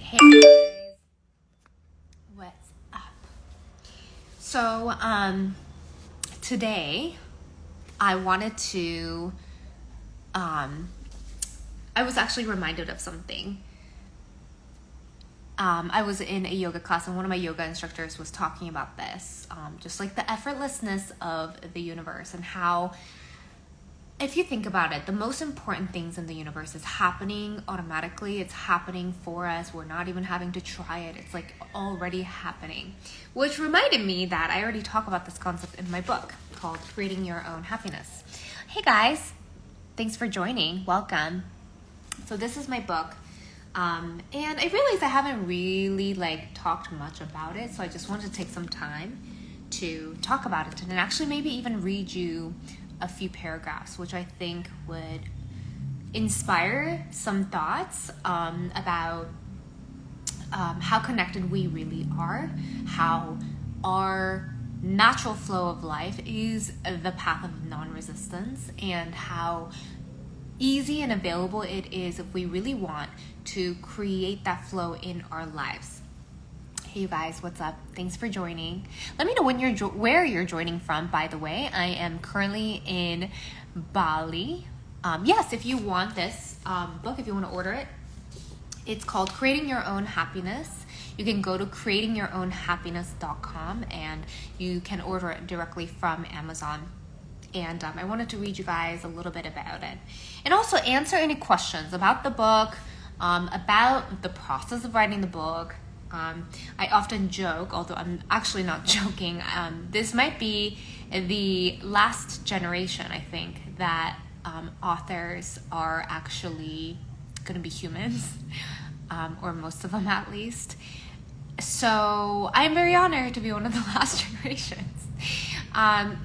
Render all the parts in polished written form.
Hey guys, what's up? So, today I wanted to, I was actually reminded of something. I was in a yoga class and one of my yoga instructors was talking about this, just like the effortlessness of the universe and how, if you think about it, the most important things in the universe is happening automatically. It's happening for us. We're not even having to try it. It's like already happening, which reminded me that I already talk about this concept in my book called Creating Your Own Happiness. Hey guys, thanks for joining. Welcome. So this is my book. And I realized I haven't really talked much about it. So I just wanted to take some time to talk about it and actually maybe even read you a few paragraphs, which I think would inspire some thoughts about how connected we really are, how our natural flow of life is the path of non-resistance, and how easy and available it is if we really want to create that flow in our lives. Hey you guys, what's up? Thanks for joining. Let me know where you're joining from, by the way. I am currently in Bali. Yes, if you want this book, if you want to order it, it's called Creating Your Own Happiness. You can go to creatingyourownhappiness.com and you can order it directly from Amazon. And I wanted to read you guys a little bit about it. And also answer any questions about the book, about the process of writing the book. I often joke, although I'm actually not joking, this might be the last generation, I think, that authors are actually going to be humans, or most of them at least. So I'm very honored to be one of the last generations.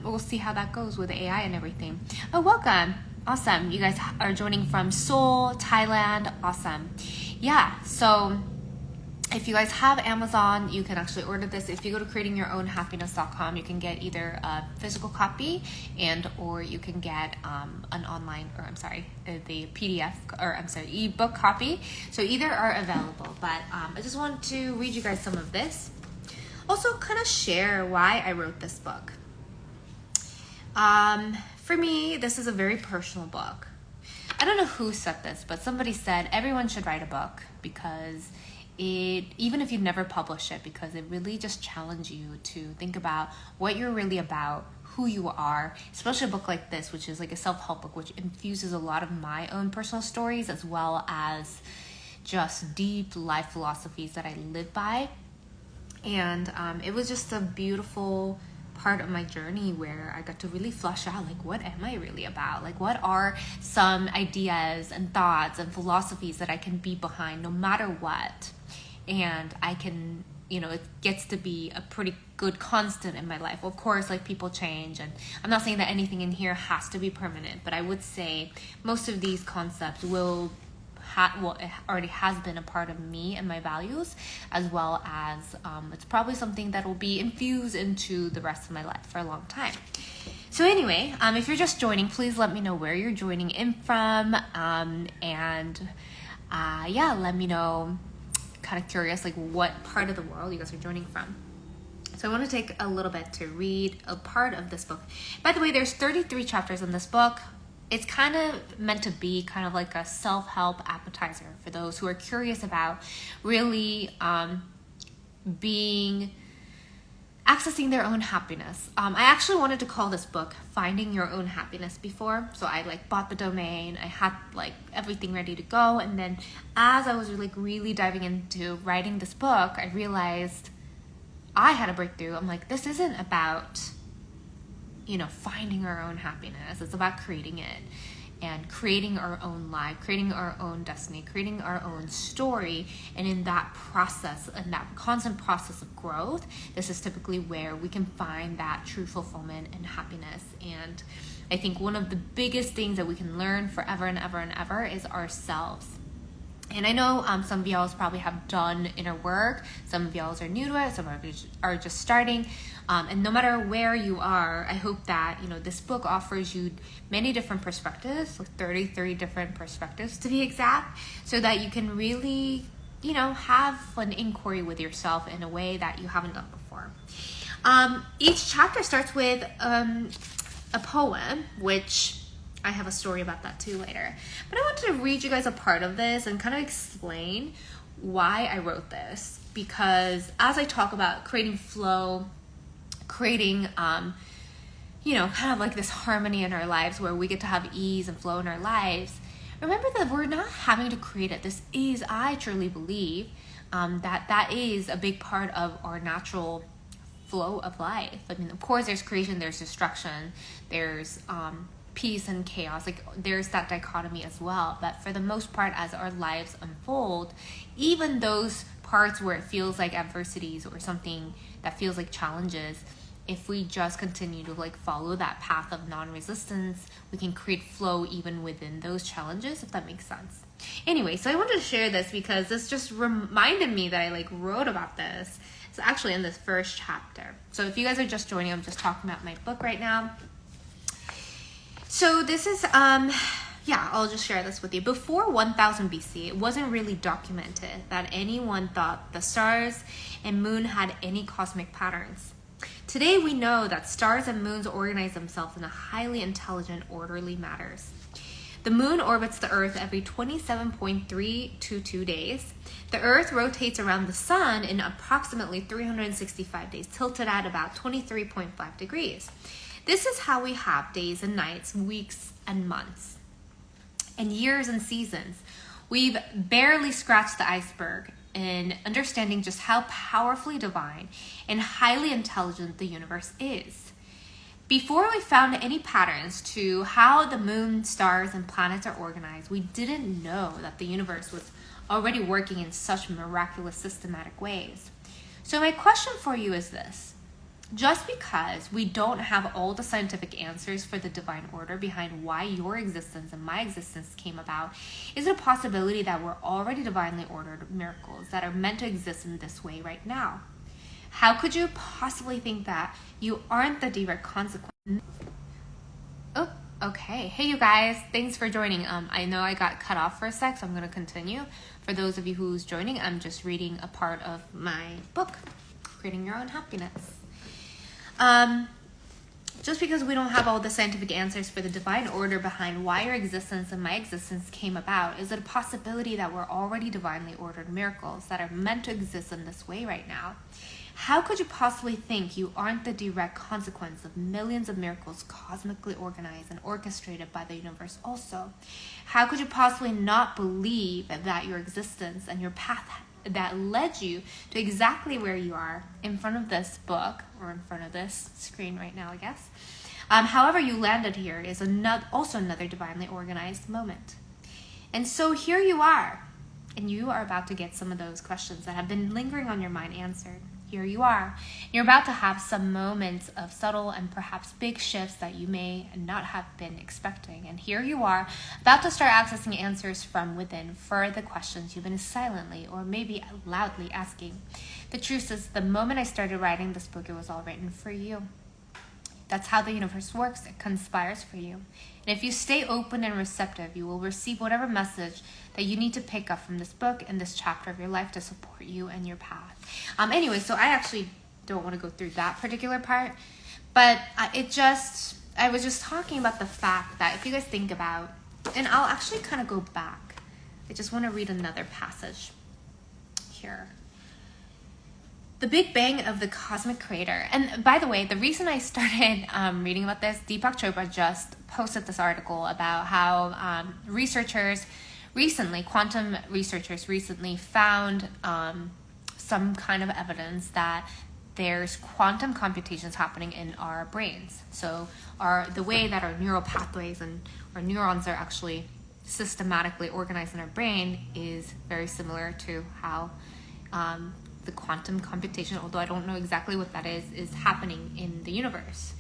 We'll see how that goes with AI and everything. Oh, welcome. Awesome. You guys are joining from Seoul, Thailand. Awesome. Yeah, so if you guys have Amazon, you can actually order this. If you go to creatingyourownhappiness.com, you can get either a physical copy or you can get an online, the PDF, ebook copy. So either are available. But I just wanted to read you guys some of this. Also kind of share why I wrote this book. For me, this is a very personal book. I don't know who said this, but somebody said everyone should write a book because even if you've never published it, because it really just challenges you to think about what you're really about, who you are, especially a book like this, which is like a self-help book, which infuses a lot of my own personal stories as well as just deep life philosophies that I live by. And it was just a beautiful part of my journey where I got to really flesh out, what am I really about? What are some ideas and thoughts and philosophies that I can be behind no matter what? And I can, it gets to be a pretty good constant in my life. Of course, people change, and I'm not saying that anything in here has to be permanent, but I would say most of these concepts it already has been a part of me and my values, as well as it's probably something that will be infused into the rest of my life for a long time. So anyway, if you're just joining, please let me know where you're joining in from, let me know. Kind of curious, what part of the world you guys are joining from. So I want to take a little bit to read a part of this book. By the way, there's 33 chapters in this book. It's kind of meant to be kind of like a self-help appetizer for those who are curious about really accessing their own happiness. I actually wanted to call this book Finding Your Own Happiness before. So I bought the domain. I had everything ready to go. And then as I was really diving into writing this book, I realized I had a breakthrough. I'm this isn't about finding our own happiness. It's about creating it and creating our own life, creating our own destiny, creating our own story. And in that process, and that constant process of growth, this is typically where we can find that true fulfillment and happiness. And I think one of the biggest things that we can learn forever and ever and ever is ourselves. And I know some of y'all probably have done inner work. Some of y'all are new to it. Some of you are just starting. And no matter where you are, I hope that, this book offers you many different perspectives, 33 different perspectives to be exact, so that you can really have an inquiry with yourself in a way that you haven't done before. Each chapter starts with a poem, which I have a story about that too later. But I wanted to read you guys a part of this and kind of explain why I wrote this. Because as I talk about creating flow, creating, kind of like this harmony in our lives where we get to have ease and flow in our lives, remember that we're not having to create it. This is, I truly believe, that is a big part of our natural flow of life. I mean, of course, there's creation, there's destruction, there's peace and chaos. Like, there's that dichotomy as well. But for the most part, as our lives unfold, even those parts where it feels like adversities or something that feels like challenges, if we just continue to like follow that path of non-resistance, we can create flow even within those challenges, if that makes sense. Anyway, so I wanted to share this because this just reminded me that I like wrote about this. It's actually in this first chapter. So if you guys are just joining, I'm just talking about my book right now. So this is, I'll just share this with you. Before 1000 BC, it wasn't really documented that anyone thought the stars and moon had any cosmic patterns. Today, we know that stars and moons organize themselves in a highly intelligent, orderly matters. The moon orbits the Earth every 27.322 days. The Earth rotates around the sun in approximately 365 days, tilted at about 23.5 degrees. This is how we have days and nights, weeks and months, and years and seasons. We've barely scratched the iceberg in understanding just how powerfully divine and highly intelligent the universe is. Before we found any patterns to how the moon, stars, and planets are organized, we didn't know that the universe was already working in such miraculous, systematic ways. So my question for you is this. Just because we don't have all the scientific answers for the divine order behind why your existence and my existence came about, is it a possibility that we're already divinely ordered miracles that are meant to exist in this way right now? How could you possibly think that you aren't the direct consequence? Oh, okay. Hey, you guys. Thanks for joining. I know I got cut off for a sec, so I'm going to continue. For those of you who's joining, I'm just reading a part of my book, Creating Your Own Happiness. Just because we don't have all the scientific answers for the divine order behind why your existence and my existence came about, is it a possibility that we're already divinely ordered miracles that are meant to exist in this way right now? How could you possibly think you aren't the direct consequence of millions of miracles cosmically organized and orchestrated by the universe also? How could you possibly not believe that your existence and your path that led you to exactly where you are in front of this book, or in front of this screen right now, I guess. However you landed here is also another divinely organized moment. And so here you are, and you are about to get some of those questions that have been lingering on your mind answered. Here you are. You're about to have some moments of subtle and perhaps big shifts that you may not have been expecting. And here you are, about to start accessing answers from within for the questions you've been silently or maybe loudly asking. The truth is, the moment I started writing this book, it was all written for you. That's how the universe works. It conspires for you. And if you stay open and receptive, you will receive whatever message that you need to pick up from this book and this chapter of your life to support you and your path. Anyway, so I actually don't want to go through that particular part, but I was just talking about the fact that if you guys think about, and I'll actually kind of go back. I just want to read another passage here. The Big Bang of the Cosmic Creator. And by the way, the reason I started reading about this, Deepak Chopra just posted this article about how quantum researchers recently found some kind of evidence that there's quantum computations happening in our brains. So the way that our neural pathways and our neurons are actually systematically organized in our brain is very similar to how the quantum computation, although I don't know exactly what that is happening in the universe.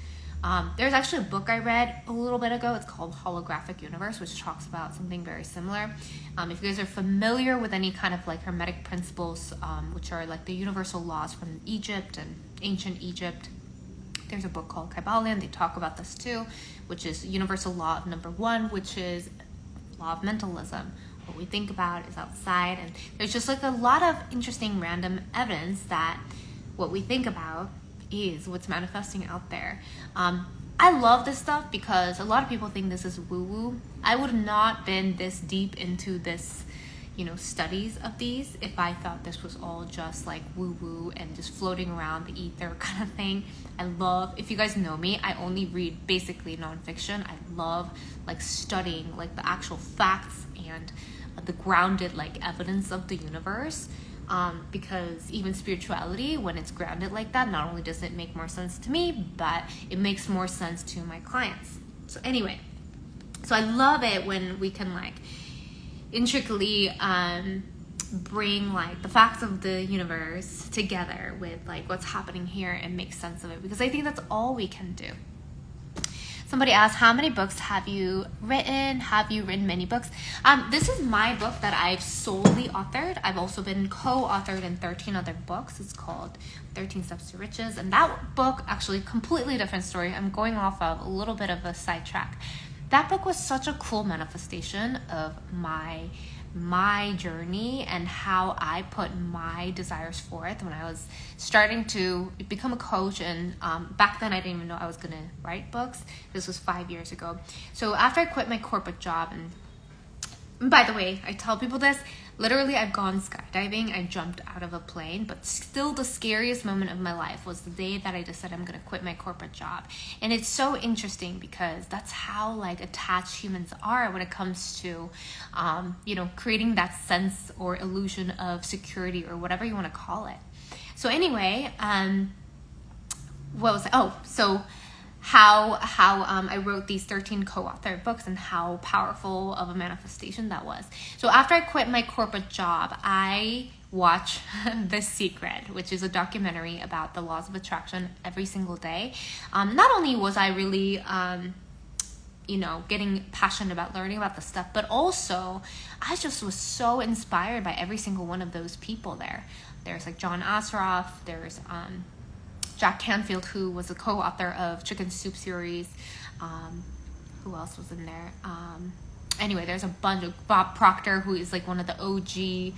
There's actually a book I read a little bit ago. It's called Holographic Universe, which talks about something very similar. If you guys are familiar with any kind of like Hermetic principles, which are like the universal laws from Egypt and ancient Egypt, there's a book called Kybalion. They talk about this too, which is universal law of number 1, which is law of mentalism, what we think about is outside, and there's just like a lot of interesting random evidence that what we think about is what's manifesting out there. I love this stuff because a lot of people think this is woo-woo. I would have not been this deep into this, studies of these if I thought this was all just like woo-woo and just floating around the ether kind of thing. If you guys know me, I only read basically nonfiction. I love like studying like the actual facts and the grounded like evidence of the universe. Because even spirituality, when it's grounded like that, not only does it make more sense to me, but it makes more sense to my clients. So anyway, so I love it when we can like intricately bring like the facts of the universe together with like what's happening here and make sense of it, because I think that's all we can do. Somebody asked, how many books have you written? Have you written many books? This is my book that I've solely authored. I've also been co-authored in 13 other books. It's called 13 Steps to Riches. And that book, actually completely different story. I'm going off of a little bit of a sidetrack. That book was such a cool manifestation of my journey and how I put my desires forth when I was starting to become a coach. And back then I didn't even know I was going to write books. This was 5 years ago. So after I quit my corporate job, and by the way, I tell people this, literally I've gone skydiving, I jumped out of a plane, but still the scariest moment of my life was the day that I decided I'm going to quit my corporate job. And it's so interesting because that's how like attached humans are when it comes to, creating that sense or illusion of security or whatever you want to call it. So anyway, how I wrote these 13 co-authored books and how powerful of a manifestation that was. So after I quit my corporate job, I watched The Secret, which is a documentary about the laws of attraction every single day. Not only was I really, getting passionate about learning about the stuff, but also I just was so inspired by every single one of those people there. There's like John Assaraf, there's Jack Canfield, who was a co-author of Chicken Soup series. Who else was in there? Anyway, there's a bunch of Bob Proctor, who is like one of the OG,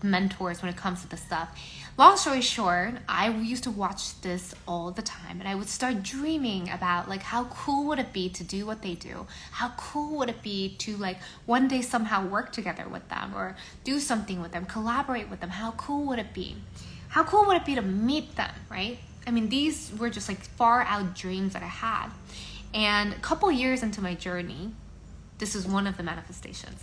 mentors when it comes to this stuff. Long story short, I used to watch this all the time, and I would start dreaming about like how cool would it be to do what they do? How cool would it be to like one day somehow work together with them or do something with them, collaborate with them? How cool would it be? How cool would it be to meet them, right? I mean, these were just like far out dreams that I had. And a couple years into my journey, this is one of the manifestations.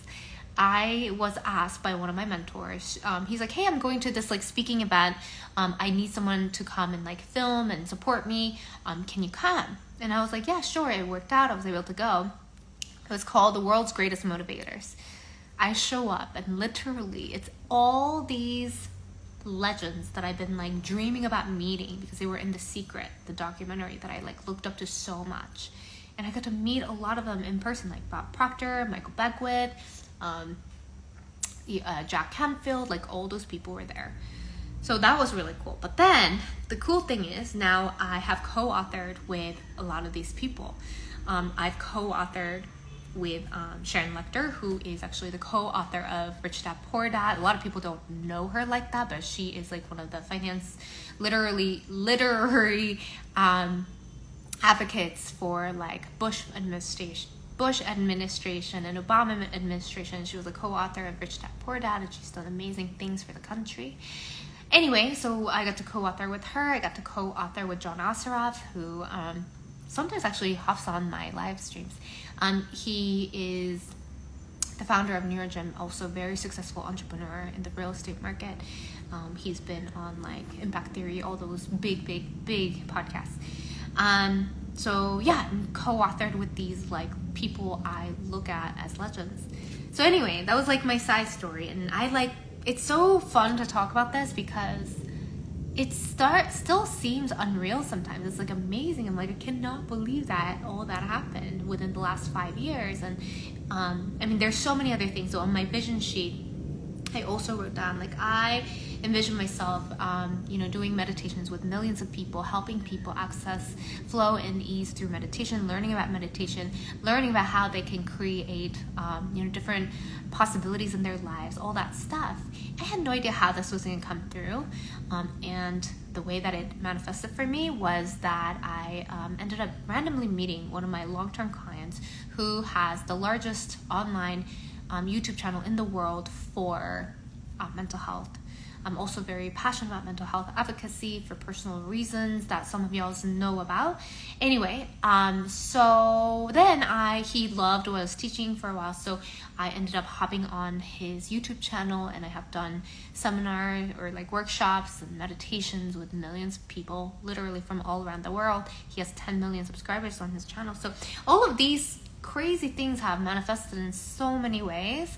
I was asked by one of my mentors, he's like, hey, I'm going to this like speaking event. I need someone to come and like film and support me. Can you come? And I was like, yeah, sure. It worked out. I was able to go. It was called The World's Greatest Motivators. I show up and literally it's all these legends that I've been like dreaming about meeting because they were in The Secret, the documentary that I like looked up to so much. And I got to meet a lot of them in person, like Bob Proctor, Michael Beckwith, Jack Canfield, like all those people were there. So that was really cool. But then the cool thing is now I have co-authored with a lot of these people. I've co-authored with Sharon Lechter, who is actually the co-author of Rich Dad Poor Dad. A lot of people don't know her like that, but she is like one of the literary advocates for like Bush administration and Obama administration. She was a co-author of Rich Dad Poor Dad, and she's done amazing things for the country. Anyway, so I got to co-author with her. I got to co-author with John Assaraf, who sometimes actually hops on my live streams. He is the founder of Neurogym, also a very successful entrepreneur in the real estate market. He's been on like Impact Theory, all those big podcasts. So yeah, co-authored with these like people I look at as legends. So anyway, that was like my side story, and it's so fun to talk about this because it still seems unreal sometimes. It's like amazing. I'm like, I cannot believe that all that happened within the last 5 years. And I mean, there's so many other things. So on my vision sheet, I also wrote down, like, I envision myself, doing meditations with millions of people, helping people access flow and ease through meditation, learning about meditation, learning about how they can create, different possibilities in their lives, all that stuff. I had no idea how this was going to come through. And the way that it manifested for me was that I ended up randomly meeting one of my long-term clients who has the largest online YouTube channel in the world for mental health. I'm also very passionate about mental health advocacy for personal reasons that some of y'all know about. Anyway, so then he loved what I was teaching for a while, so I ended up hopping on his YouTube channel, and I have done seminars or like workshops and meditations with millions of people, literally from all around the world. He has 10 million subscribers on his channel. So all of these crazy things have manifested in so many ways.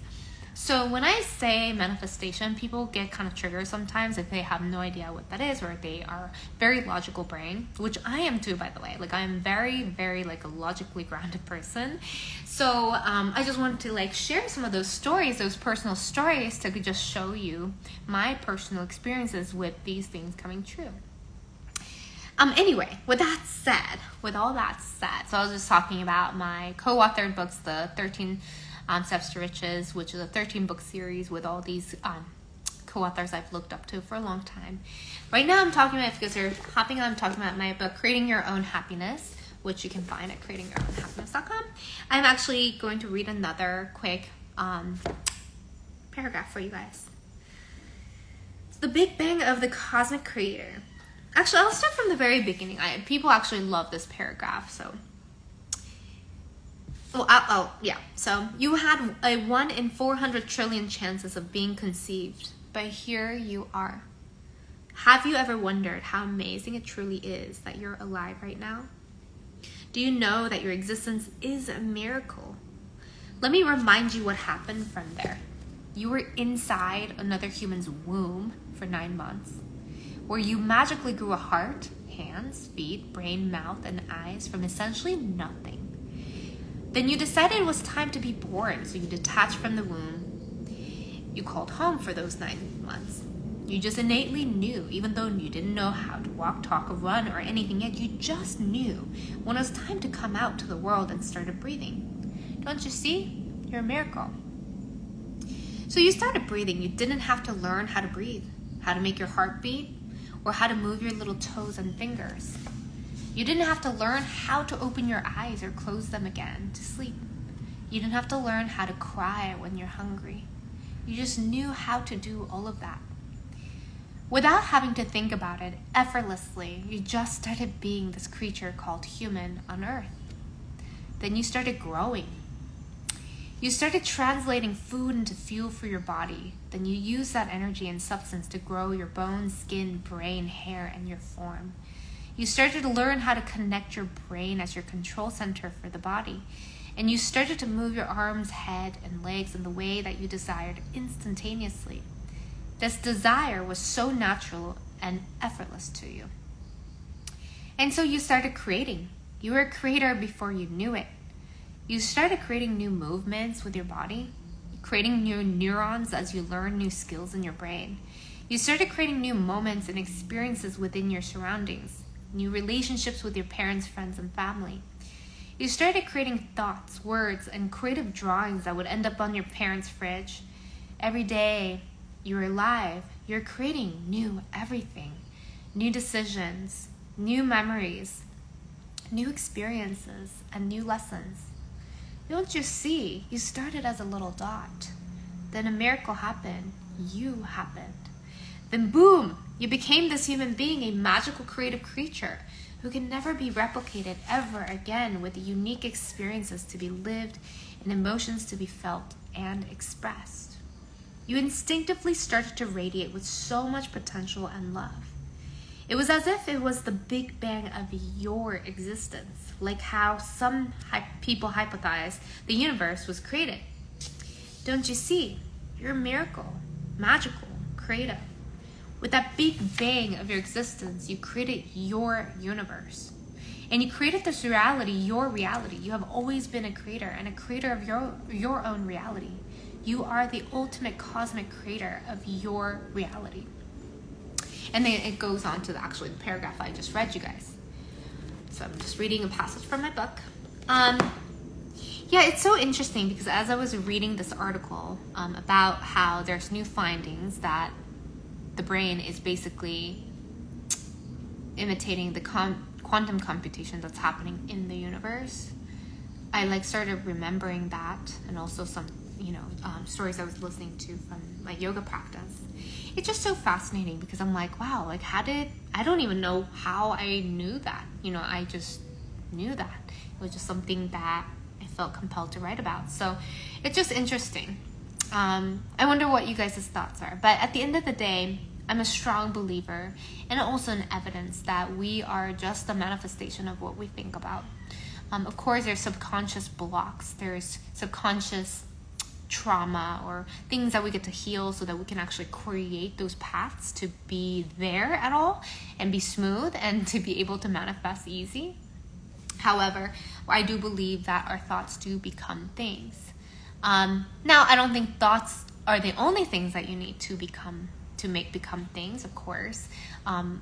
So when I say manifestation, people get kind of triggered sometimes if they have no idea what that is, or they are very logical brain, which I am too, by the way. Like, I'm very, very like a logically grounded person. So I just wanted to like share some of those stories, those personal stories, to just show you my personal experiences with these things coming true. Anyway, with all that said, so I was just talking about my co-authored books, the 13 Steps to Riches, which is a 13-book series with all these co-authors I've looked up to for a long time. Right now I'm talking about, because you're hopping on, I'm talking about my book, Creating Your Own Happiness, which you can find at creatingyourownhappiness.com. I'm actually going to read another quick paragraph for you guys. It's the Big Bang of the Cosmic Creator. Actually, I'll start from the very beginning. People actually love this paragraph, so... So you had a 1 in 400 trillion chances of being conceived, but here you are. Have you ever wondered how amazing it truly is that you're alive right now? Do you know that your existence is a miracle? Let me remind you what happened from there. You were inside another human's womb for 9 months, where you magically grew a heart, hands, feet, brain, mouth, and eyes from essentially nothing. Then you decided it was time to be born, so you detached from the womb. You called home for those 9 months. You just innately knew, even though you didn't know how to walk, talk, or run, or anything yet, you just knew when it was time to come out to the world and started breathing. Don't you see? You're a miracle. So you started breathing. You didn't have to learn how to breathe, how to make your heart beat, or how to move your little toes and fingers. You didn't have to learn how to open your eyes or close them again to sleep. You didn't have to learn how to cry when you're hungry. You just knew how to do all of that. Without having to think about it, effortlessly, you just started being this creature called human on Earth. Then you started growing. You started translating food into fuel for your body. Then you used that energy and substance to grow your bones, skin, brain, hair, and your form. You started to learn how to connect your brain as your control center for the body. And you started to move your arms, head, and legs in the way that you desired instantaneously. This desire was so natural and effortless to you. And so you started creating. You were a creator before you knew it. You started creating new movements with your body, creating new neurons as you learn new skills in your brain. You started creating new moments and experiences within your surroundings, new relationships with your parents, friends, and family. You started creating thoughts, words, and creative drawings that would end up on your parents' fridge. Every day you're alive, you're creating new everything, new decisions, new memories, new experiences, and new lessons. Don't you see? You started as a little dot. Then a miracle happened. You happened. Then boom, you became this human being, a magical creative creature who can never be replicated ever again, with unique experiences to be lived and emotions to be felt and expressed. You instinctively started to radiate with so much potential and love. It was as if it was the Big Bang of your existence, like how some people hypothesize the universe was created. Don't you see? You're a miracle, magical, creative. With that Big Bang of your existence, you created your universe. And you created this reality, your reality. You have always been a creator, and a creator of your own reality. You are the ultimate cosmic creator of your reality. And then it goes on to the paragraph I just read you guys. So I'm just reading a passage from my book. Yeah, it's so interesting because as I was reading this article about how there's new findings that the brain is basically imitating the quantum computation that's happening in the universe, I started remembering that, and also some stories I was listening to from my yoga practice. It's just so fascinating because I'm like, wow, I don't even know how I knew that. I just knew that. It was just something that I felt compelled to write about. So it's just interesting. I wonder what you guys' thoughts are. But at the end of the day, I'm a strong believer and also an evidence that we are just a manifestation of what we think about. Of course, there's subconscious blocks. There's subconscious trauma or things that we get to heal so that we can actually create those paths to be there at all and be smooth and to be able to manifest easy. However, I do believe that our thoughts do become things. Now, I don't think thoughts are the only things that you need to make become things, of course. John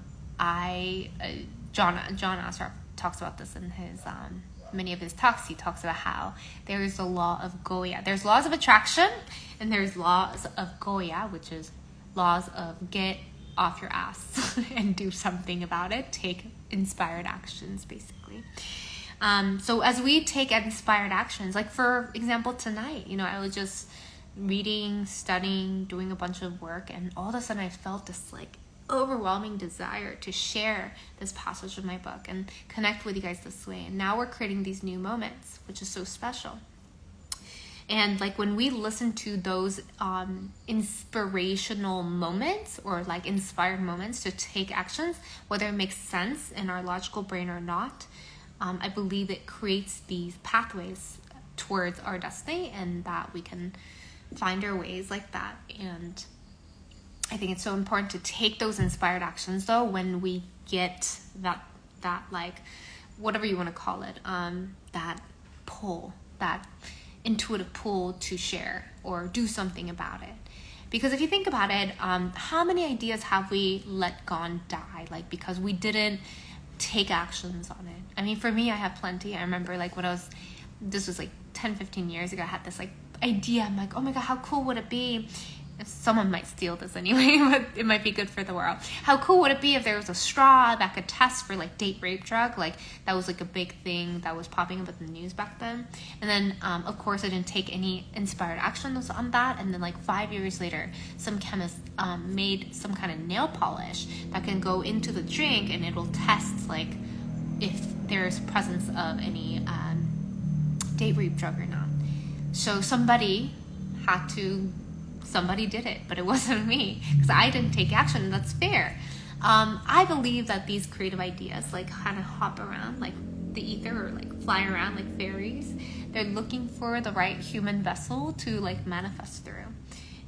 Assaraf talks about this in his many of his talks. He talks about how there is the law of Goya. There's laws of attraction and there's laws of Goya, which is laws of get off your ass and do something about it. Take inspired actions, basically. So as we take inspired actions, like for example tonight, I was just reading, studying, doing a bunch of work, and all of a sudden I felt this overwhelming desire to share this passage of my book and connect with you guys this way. And now we're creating these new moments, which is so special. And when we listen to those inspirational moments or inspired moments to take actions, whether it makes sense in our logical brain or not, I believe it creates these pathways towards our destiny, and that we can find our ways like that. And I think it's so important to take those inspired actions though when we get that whatever you want to call it, that pull, that intuitive pull to share or do something about it. Because if you think about it, how many ideas have we let gone die because we didn't take actions on it? I mean, for me, I have plenty. I remember this was 10-15 years ago, I had this idea. I'm like, oh my god, how cool would it be if someone might steal this anyway, but it might be good for the world. How cool would it be if there was a straw that could test for date rape drug? That was a big thing that was popping up in the news back then. And then of course I didn't take any inspired actions on that. And then 5 years later, some chemist made some kind of nail polish that can go into the drink and it'll test if there's presence of any date rape drug or not. So somebody did it, but it wasn't me because I didn't take action, and that's fair. I believe that these creative ideas kind of hop around the ether or fly around like fairies. They're looking for the right human vessel to manifest through.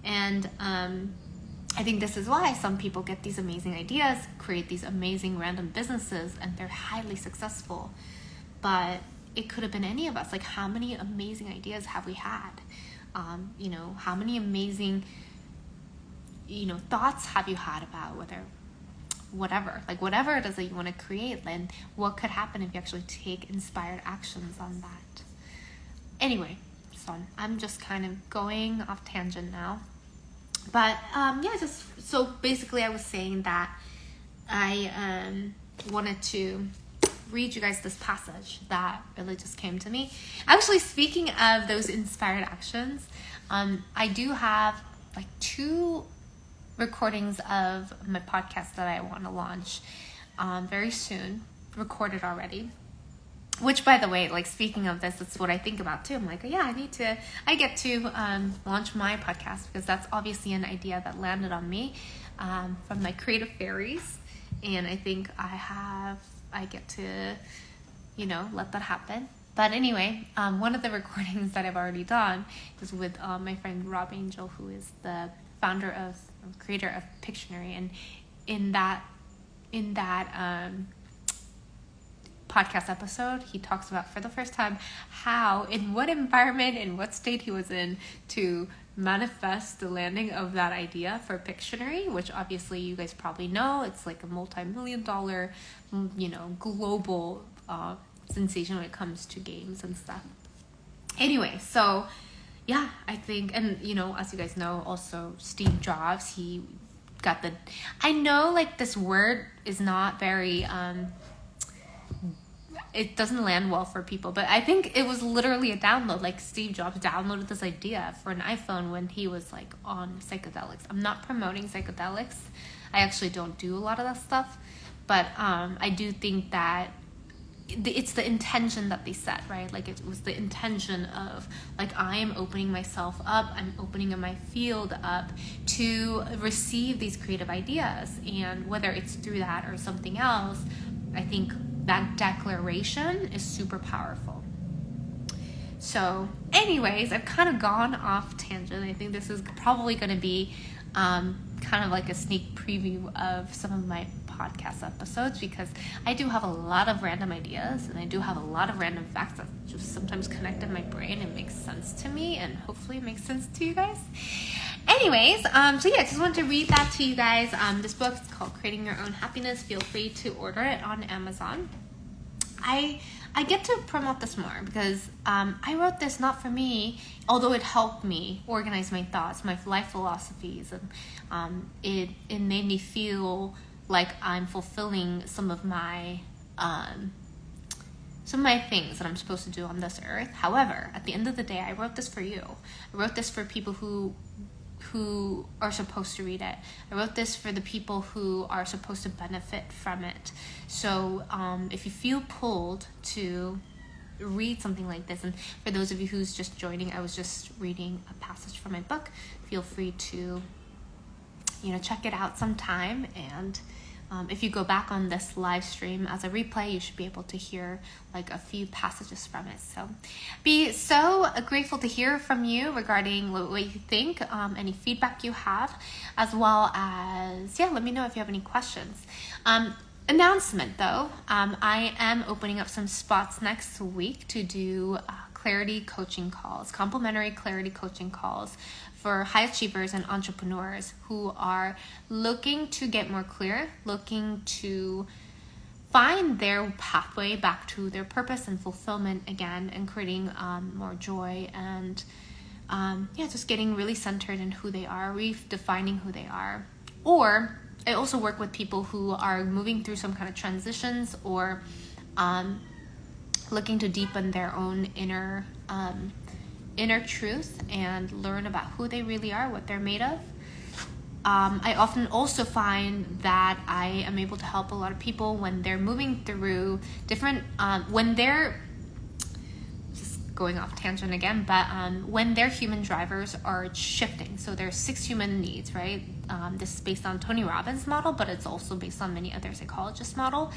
And I think this is why some people get these amazing ideas, create these amazing random businesses, and they're highly successful. But it could have been any of us. How many amazing ideas have we had? How many amazing, thoughts have you had about whatever it is that you want to create, and what could happen if you actually take inspired actions on that? Anyway, so I'm just kind of going off tangent now. But, so basically I was saying that I wanted to read you guys this passage that really just came to me. Actually, speaking of those inspired actions, I do have 2 recordings of my podcast that I want to launch very soon, recorded already. Which, by the way, speaking of this, that's what I think about too. I'm I get to launch my podcast because that's obviously an idea that landed on me from my creative fairies. And I think I get to, let that happen. But anyway, one of the recordings that I've already done is with my friend Rob Angel, who is the creator of Pictionary. And in that podcast episode, he talks about for the first time in what environment, in what state he was in to manifest the landing of that idea for Pictionary, which obviously you guys probably know. It's like a multi-million-dollar, global sensation when it comes to games and stuff. Anyway, so yeah, I think, and as you guys know, also Steve Jobs, he got I know like this word is not very, it doesn't land well for people, but I think it was literally a download. Like Steve Jobs downloaded this idea for an iPhone when he was like on psychedelics. I'm not promoting psychedelics. I actually don't do a lot of that stuff, but I do think that it's the intention that they set, right? Like it was the intention of like, I am opening myself up, I'm opening my field up to receive these creative ideas. And whether it's through that or something else, I think that declaration is super powerful. So anyways, I've kind of gone off tangent. I think this is probably going to be kind of like a sneak preview of some of my podcast episodes, because I do have a lot of random ideas and I do have a lot of random facts that just sometimes connect in my brain and make sense to me, and hopefully it makes sense to you guys. Anyways, so yeah, just wanted to read that to you guys. This book is called Creating Your Own Happiness. Feel free to order it on Amazon. I get to promote this more because I wrote this not for me, although it helped me organize my thoughts, my life philosophies, and it made me feel like I'm fulfilling some of my things that I'm supposed to do on this earth. However, at the end of the day, I wrote this for you. I wrote this for people who are supposed to read it. I wrote this for the people who are supposed to benefit from it. So if you feel pulled to read something like this, and for those of you who's just joining, I was just reading a passage from my book. Feel free to check it out sometime, and if you go back on this live stream as a replay, you should be able to hear like a few passages from it. So be so grateful to hear from you regarding what you think, any feedback you have, as well as, let me know if you have any questions. Announcement though, I am opening up some spots next week to do clarity coaching calls, complimentary clarity coaching calls for high achievers and entrepreneurs who are looking to get more clear, looking to find their pathway back to their purpose and fulfillment again, and creating more joy and just getting really centered in who they are, redefining who they are. Or I also work with people who are moving through some kind of transitions or looking to deepen their own inner truth and learn about who they really are, what they're made of. I often also find that I am able to help a lot of people when they're moving through different, when they're, just going off tangent again, but when their human drivers are shifting. So there's 6 human needs, right? This is based on Tony Robbins' model, but it's also based on many other psychologists' model.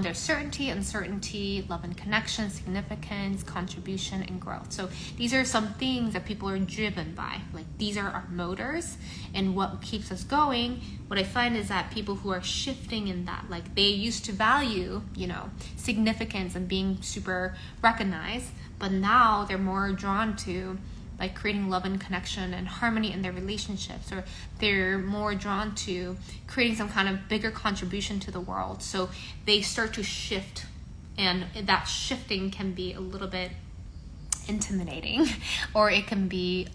There's certainty, uncertainty, love and connection, significance, contribution, and growth. So these are some things that people are driven by. Like these are our motors and what keeps us going. What I find is that people who are shifting in that, like they used to value, significance and being super recognized, but now they're more drawn to like creating love and connection and harmony in their relationships, or they're more drawn to creating some kind of bigger contribution to the world. So they start to shift, and that shifting can be a little bit intimidating, or it can be,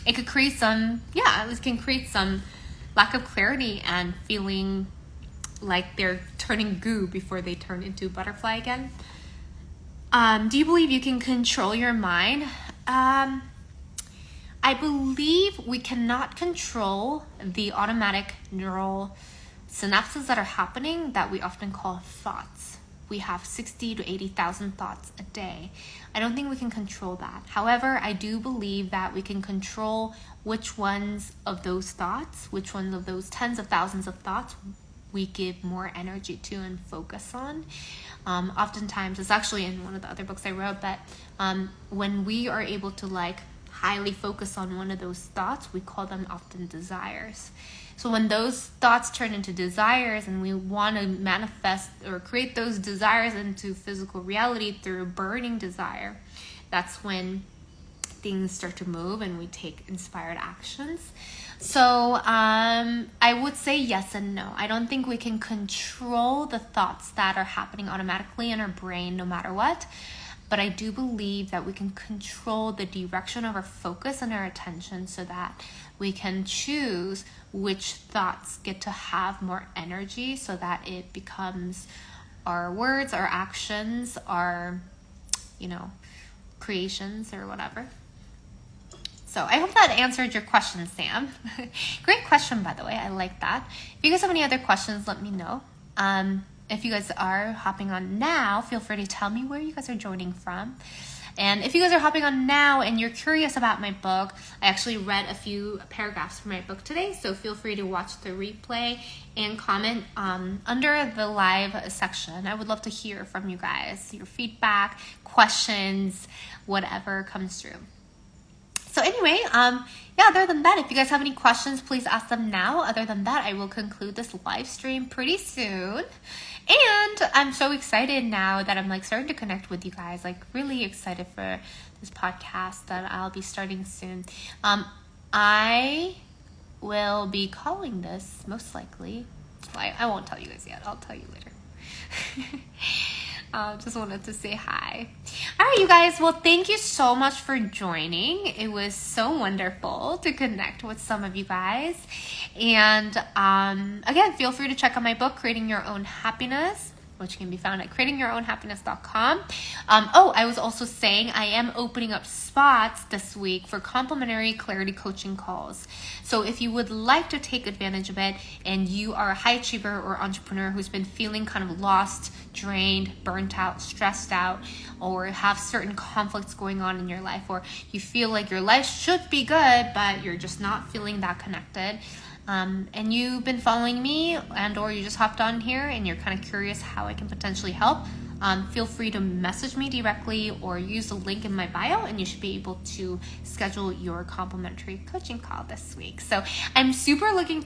it can create some lack of clarity and feeling like they're turning goo before they turn into butterfly again. Do you believe you can control your mind? I believe we cannot control the automatic neural synapses that are happening that we often call thoughts. We have 60 to 80,000 thoughts a day. I don't think we can control that. However, I do believe that we can control which ones of those thoughts, which ones of those tens of thousands of thoughts we give more energy to and focus on. Oftentimes, it's actually in one of the other books I wrote, that when we are able to like highly focus on one of those thoughts, we call them often desires. So when those thoughts turn into desires and we want to manifest or create those desires into physical reality through burning desire, that's when things start to move and we take inspired actions. So I would say yes and no. I don't think we can control the thoughts that are happening automatically in our brain no matter what. But I do believe that we can control the direction of our focus and our attention so that we can choose which thoughts get to have more energy so that it becomes our words, our actions, our, creations or whatever. So I hope that answered your question, Sam. Great question, by the way. I like that. If you guys have any other questions, let me know. If you guys are hopping on now, feel free to tell me where you guys are joining from. And if you guys are hopping on now and you're curious about my book, I actually read a few paragraphs from my book today, so feel free to watch the replay and comment under the live section. I would love to hear from you guys, your feedback, questions, whatever comes through. So anyway, other than that, if you guys have any questions, please ask them now. Other than that, I will conclude this live stream pretty soon. And I'm so excited now that I'm starting to connect with you guys, really excited for this podcast that I'll be starting soon. I will be calling this most likely. I won't tell you guys yet. I'll tell you later. Just wanted to say hi. All right, you guys. Well, thank you so much for joining. It was so wonderful to connect with some of you guys. And again, feel free to check out my book, Creating Your Own Happiness, which can be found at creatingyourownhappiness.com. I was also saying I am opening up spots this week for complimentary clarity coaching calls. So if you would like to take advantage of it and you are a high achiever or entrepreneur who's been feeling kind of lost, drained, burnt out, stressed out, or have certain conflicts going on in your life, or you feel like your life should be good, but you're just not feeling that connected, and you've been following me and or you just hopped on here and you're kind of curious how I can potentially help, feel free to message me directly or use the link in my bio and you should be able to schedule your complimentary coaching call this week. So I'm super looking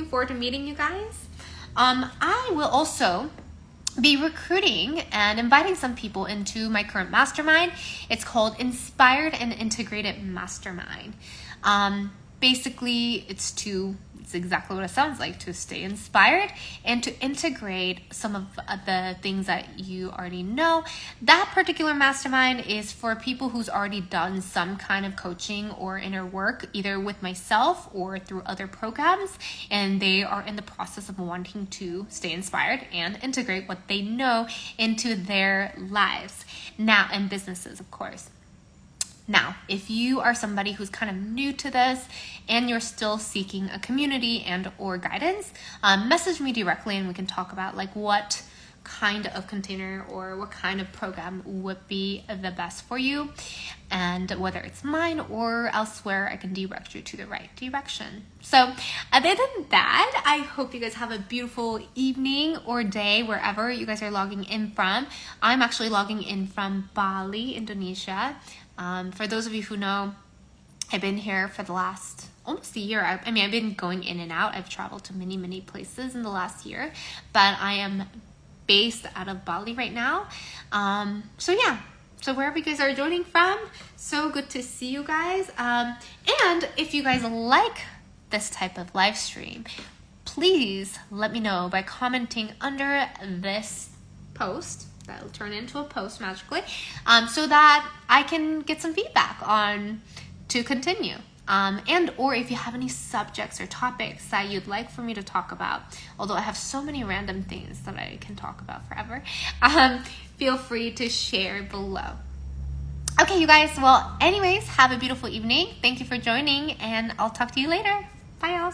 forward to meeting you guys. I will also be recruiting and inviting some people into my current mastermind. It's called Inspired and Integrated Mastermind. Basically, it's exactly what it sounds like, to stay inspired and to integrate some of the things that you already know. That particular mastermind is for people who's already done some kind of coaching or inner work, either with myself or through other programs, and they are in the process of wanting to stay inspired and integrate what they know into their lives now, and businesses, of course. Now, if you are somebody who's kind of new to this and you're still seeking a community and or guidance, message me directly and we can talk about what kind of container or what kind of program would be the best for you, and whether it's mine or elsewhere, I can direct you to the right direction. So other than that, I hope you guys have a beautiful evening or day wherever you guys are logging in from. I'm actually logging in from Bali, Indonesia. For those of you who know, I've been here for the last almost a year. I've been going in and out. I've traveled to many places in the last year, but I am based out of Bali right now. So wherever you guys are joining from, so good to see you guys. And if you guys like this type of live stream, please let me know by commenting under this post. That'll turn into a post magically, so that I can get some feedback on to continue. And or if you have any subjects or topics that you'd like for me to talk about, although I have so many random things that I can talk about forever, feel free to share below. Okay, you guys. Well, anyways, have a beautiful evening. Thank you for joining, and I'll talk to you later. Bye, y'all.